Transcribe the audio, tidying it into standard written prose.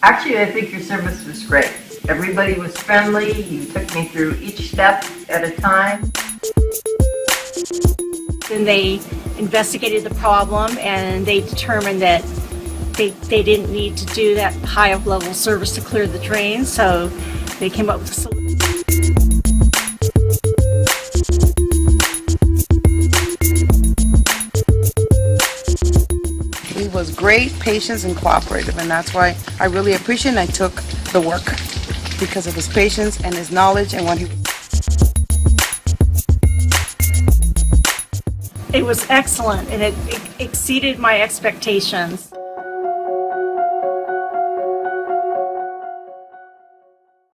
Actually, I think your service was great. Everybody was friendly. You took me through each step at a time. Then they investigated the problem and they determined that they didn't need to do that high of level service to clear the drain, so they came up with a solution. He was great, patient, and cooperative, and that's why I really appreciate and I took the work because of his patience and his knowledge and what he. It was excellent and it exceeded my expectations.